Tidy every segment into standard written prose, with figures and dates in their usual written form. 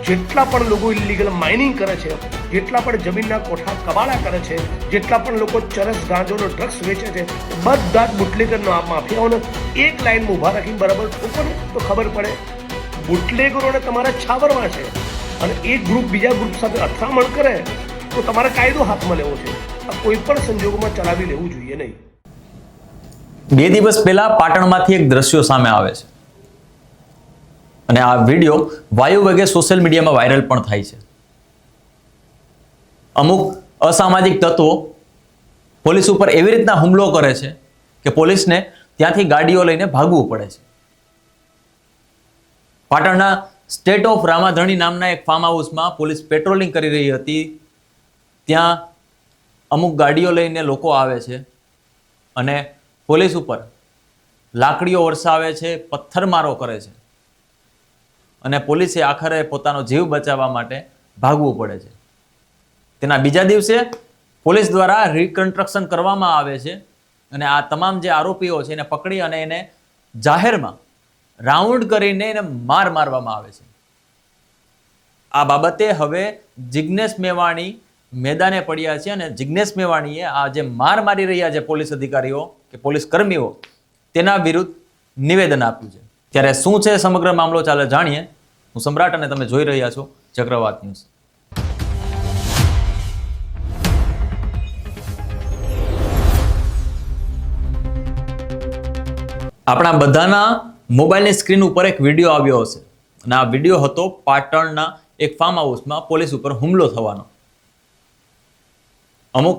જેટલા પણ લોકો ઇલીગલ માઇનિંગ કરે છે, જેટલા પણ જમીનના કોઠા કબાડા કરે છે, જેટલા પણ લોકો ચરસ ગાંજોનો ડ્રગ્સ વેચે છે, બધા જ બુટલેગરનો આ માફિયાઓને એક લાઈનમાં ઊભા રાખીને બરાબર ઠોકો ને તો ખબર પડે બુટલેગરોને તમારા છાવરવા છે. અને એક ગ્રુપ બીજા ગ્રુપ સાથે અથડામણ કરે તો તમારે કાયદો હાથમાં લેવો છે. આ કોઈ પણ સંજોગોમાં ચલાવી લેવું જોઈએ નહીં. 2 દિવસ પહેલા પાટણમાંથી એક દ્રશ્યો સામે આવે છે અને આ વિડીયો વાયુ વેગે સોશિયલ મીડિયામાં વાયરલ પણ થાય છે. અમુક અસામાજિક તત્વો પોલીસ ઉપર એવી રીતના હુમલો કરે છે કે પોલીસને ત્યાંથી ગાડીઓ લઈને ભાગવું પડે છે. પાટણના સ્ટેટ ઓફ રામાધણી નામના એક ફાર્મ હાઉસમાં પોલીસ પેટ્રોલિંગ કરી રહી હતી. ત્યાં અમુક ગાડીઓ લઈને લોકો આવે છે અને પોલીસ ઉપર લાકડીઓ વરસાવે છે, પથ્થરમારો કરે છે અને પોલીસે આખરે પોતાનો જીવ બચાવવા માટે ભાગવું પડે છે. તેના બીજા દિવસે પોલીસ દ્વારા રિકન્સ્ટ્રક્શન કરવામાં આવે છે અને આ તમામ જે આરોપીઓ છે એને પકડી અને એને જાહેરમાં રાઉન્ડ કરીને એને મારવામાં આવે છે. આ બાબતે હવે જિગ્નેશ મેવાણી મેદાને પડ્યા છે અને જિગ્નેશ મેવાણીએ આ જે મારી રહ્યા છે પોલીસ અધિકારીઓ કે પોલીસ કર્મીઓ તેના વિરુદ્ધ નિવેદન આપ્યું છે. ત્યારે શું છે સમગ્ર મામલો ચાલે જાણીએ. હું સમ્રાટ અને તમે જોઈ રહ્યા છો ચક્રવાત ન્યૂઝ. આપણા બધાના મોબાઈલની સ્ક્રીન ઉપર એક વિડીયો આવ્યો હશે અને આ વિડીયો હતો પાટણના એક ફાર્મ હાઉસમાં પોલીસ ઉપર હુમલો થવાનો. અમુક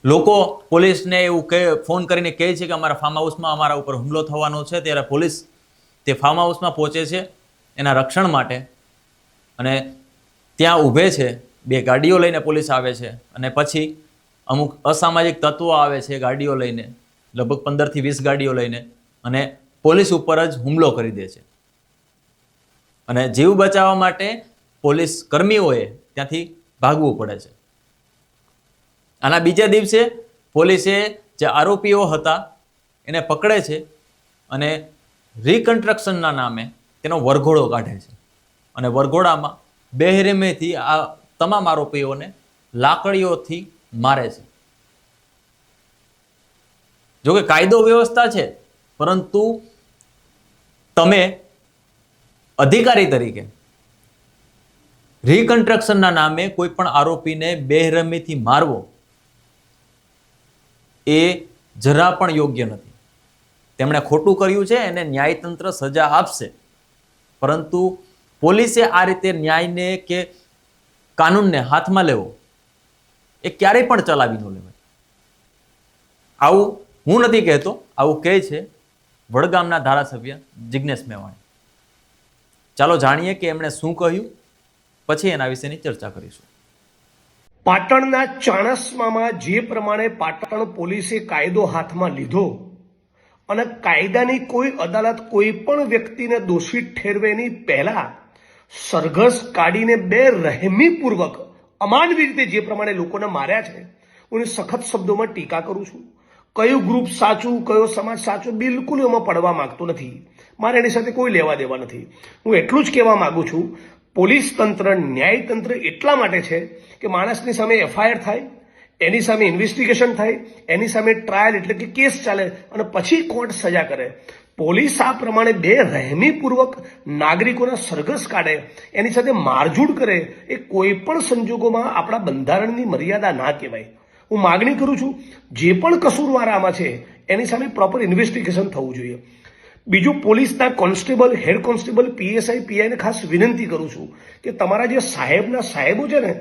લોકો પોલીસને એવું ફોન કરીને કહે છે કે અમારા ફાર્મ હાઉસમાં અમારા ઉપર હુમલો થવાનો છે. ત્યારે પોલીસ તે ફાર્મ હાઉસમાં પહોંચે છે એના રક્ષણ માટે અને ત્યાં ઊભે છે. 2 ગાડીઓ લઈને પોલીસ આવે છે અને પછી અમુક અસામાજિક તત્વો આવે છે ગાડીઓ લઈને, લગભગ 15 થી 20 ગાડીઓ લઈને, અને પોલીસ ઉપર જ હુમલો કરી દે છે. અને જીવ બચાવવા માટે પોલીસ કર્મીઓએ ત્યાંથી ભાગવું પડે છે. આના બીજા દિવસે પોલીસે જે આરોપીઓ હતા એને પકડે છે અને રિકન્સ્ટ્રક્શનના નામે તેનો વરઘોડો કાઢે છે અને વરઘોડામાં બેરહેમીથી આ તમામ આરોપીઓને લાકડીઓથી મારે છે. જોકે કાયદો વ્યવસ્થા છે, પરંતુ તમે અધિકારી તરીકે રિકન્સ્ટ્રક્શનના નામે કોઈ પણ આરોપીને બેરહેમીથી મારવો એ જરા પણ યોગ્ય નથી. તેમણે ખોટું કર્યું છે, એને ન્યાયતંત્ર સજા આપશે, પરંતુ પોલીસે આ રીતે ન્યાયને કે કાનૂનને હાથમાં લેવો એ ક્યારેય પણ ચલાવી ન લેવાય. આવું હું નથી કહેતો, આવું કહે છે વડગામના ધારાસભ્ય જિગ્નેશ મેવાણી. ચાલો જાણીએ કે એમણે શું કહ્યું, પછી એના વિશેની ચર્ચા કરીશું. પાટણના ચાણસ્મામાં જે પ્રમાણે પાટણ પોલીસે કાયદો હાથમાં લીધો અને કાયદાની કોઈ અદાલત કોઈ પણ વ્યક્તિને દોષિત ઠેરવે નહીં પહેલા સરઘસ કાઢીને બેરહેમીપૂર્વક અમાનવી રીતે જે પ્રમાણે લોકોને માર્યા છે, હું સખત શબ્દોમાં ટીકા કરું છું. કયું ગ્રુપ સાચું, કયો સમાજ સાચો, બિલકુલ એમાં પડવા માંગતો નથી. મારે એની સાથે કોઈ લેવા દેવા નથી. હું એટલું જ કહેવા માંગુ છું, પોલીસ તંત્ર, ન્યાયતંત્ર એટલા માટે છે કે માણસની સામે એફઆઈઆર થાય, એની સામે ઇન્વેસ્ટિગેશન થાય, એની સામે ટ્રાયલ એટલે કે કેસ ચાલે અને પછી કોર્ટ સજા કરે. પોલીસ આ પ્રમાણે બેરહેમીપૂર્વક નાગરિકોના સરઘસ કાઢે, એની સાથે મારઝૂડ કરે, એ કોઈ પણ સંજોગોમાં આપણા બંધારણની મર્યાદા ના કહેવાય. હું માગણી કરું છું, જે પણ કસૂરવાર આમાં છે એની સામે પ્રોપર ઇન્વેસ્ટિગેશન થવું જોઈએ. બીજું, પોલીસના કોન્સ્ટેબલ, હેડ કોન્સ્ટેબલ, પીએસઆઈ, પીઆઈને ખાસ વિનંતી કરું છું કે તમારા જે સાહેબો છે ને,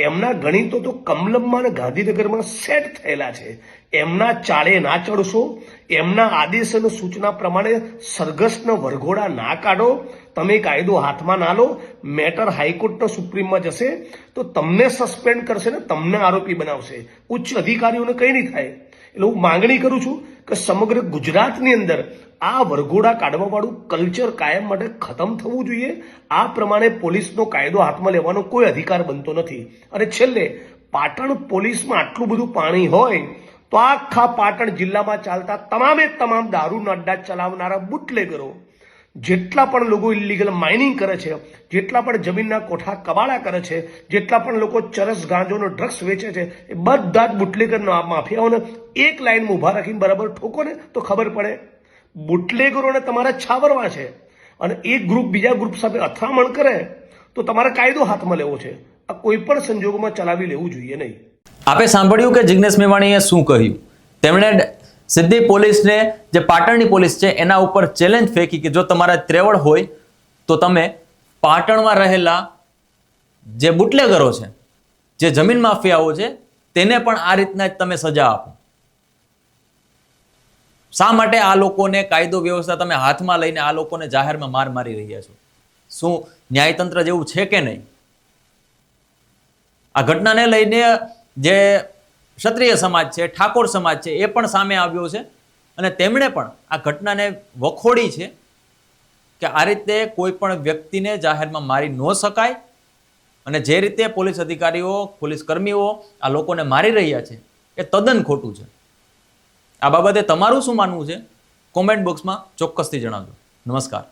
એમના ગણિતો તો કમલમમાં અને ગાંધીનગરમાં સેટ થયેલા છે. એમના ચાળે ના ચડશો, એમના આદેશ અને સૂચના પ્રમાણે સરઘસના વરઘોડા ના કાઢો. તમે કાયદો હાથમાં ના લો. મેટર હાઈકોર્ટના સુપ્રીમમાં જશે તો તમને સસ્પેન્ડ કરશે ને તમને આરોપી બનાવશે. ઉચ્ચ અધિકારીઓને કંઈ નહીં થાય. એટલે હું માંગણી કરું છું કે સમગ્ર ગુજરાતની અંદર આ વરઘોડા કાઢવાવાળું કલ્ચર કાયમ માટે ખતમ થવું જોઈએ. આ પ્રમાણે પોલીસનો કાયદો હાથમાં લેવાનો કોઈ અધિકાર બનતો નથી. અને છેલ્લે, પાટણ પોલીસમાં આટલું બધું પાણી હોય તો આખા પાટણ જિલ્લામાં ચાલતા તમામે તમામ દારૂના અડ્ડા ચલાવનારા બુટલેગરો જેટલા પણ લોકો ઇલીગલ માઇનિંગ કરે છે, જેટલા પણ જમીનના કોઠા કબાડા કરે છે, જેટલા પણ લોકો ચરસ ગાંજોનો ડ્રગ્સ વેચે છે, એ બધા જ બુટલેગર માફિયાઓને એક લાઈનમાં ઊભા રાખીને બરાબર ઠોકો ને તો ખબર પડે. બુટલેગરોને તમારે છાવરવા છે અને એક ગ્રુપ બીજા ગ્રુપ સાથે અથડામણ કરે તો તમારે કાયદો હાથમાં લેવો છે. આ કોઈ પણ સંજોગોમાં ચલાવી લેવું જોઈએ નહીં. આપે સાંભળ્યું કે જિગ્નેશ મેવાણીએ શું કહ્યું. તેમણે સીધી પોલીસને, જે પાટણની પોલીસ છે એના ઉપર ચેલેન્જ ફેંકી કે જો તમારા ત્રેવડ હોય તો તમે પાટણમાં રહેલા જે બુટલેગરો છે, જે જમીન માફિયાઓ છે, તેને પણ આ રીતના જ તમે સજા આપો. શા માટે આ લોકોને કાયદો વ્યવસ્થા તમે હાથમાં લઈને આ લોકોને જાહેરમાં માર મારી રહ્યા છો? શું ન્યાયતંત્ર જેવું છે કે નહીં? આ ઘટનાને લઈને જે ક્ષત્રિય સમાજ છે, ઠાકોર સમાજ છે, એ પણ સામે આવ્યો છે અને તેમણે પણ આ ઘટનાને વખોડી છે કે આ રીતે કોઈ પણ વ્યક્તિને જાહેરમાં મારી ન શકાય અને જે રીતે પોલીસ અધિકારીઓ, પોલીસ કર્મીઓ આ લોકોને મારી રહ્યા છે એ તદ્દન ખોટું છે. આ બાબતે તમારું શું માનવું છે? કોમેન્ટ બોક્સમાં ચોક્કસથી જણાવજો. નમસ્કાર.